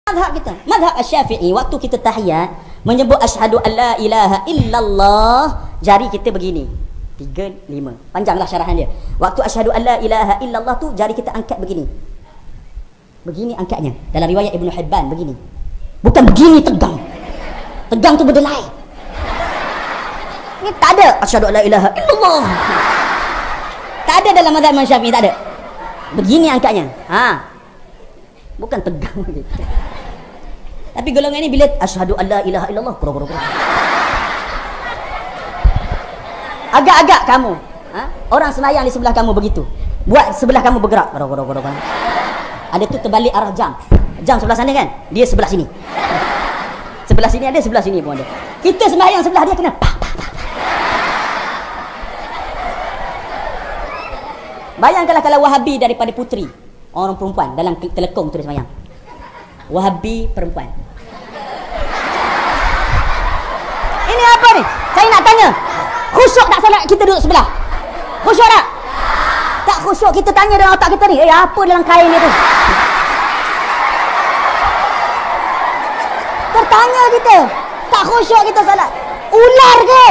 Mazhab kita, mazhab Asy-Syafi'i, waktu kita tahiyat menyebut asyhadu alla ilaha illallah, jari kita begini. 3, 5. Panjanglah syarahan dia. Waktu asyhadu alla ilaha illallah tu jari kita angkat begini. Begini angkatnya. Dalam riwayat Ibnu Hibban begini. Bukan begini tegang. Tegang tu berdelai. Ini tak ada asyhadu alla ilaha illallah. Tak ada dalam mazhab Imam Syafi'i, tak ada. Begini angkatnya. Bukan tegang gitu. Tapi golongan ini bila asyhadu alla ilaha illallah, agak-agak kamu, orang sembahyang di sebelah kamu begitu, buat sebelah kamu bergerak, ada tu terbalik arah jam sebelah sana kan, dia sebelah sini, sebelah sini ada, sebelah sini pun ada. Kita sembahyang sebelah dia kena Bayangkanlah kalau Wahabi daripada puteri, orang perempuan dalam telekong tu dia sembahyang, Wahabi perempuan. Ini apa ni? Saya nak tanya, khusyuk tak solat kita duduk sebelah? Khusyuk tak? Tak khusyuk, kita tanya dalam otak kita ni, apa dalam kain dia tu? Tertanya kita, tak khusyuk kita solat. Ular ke?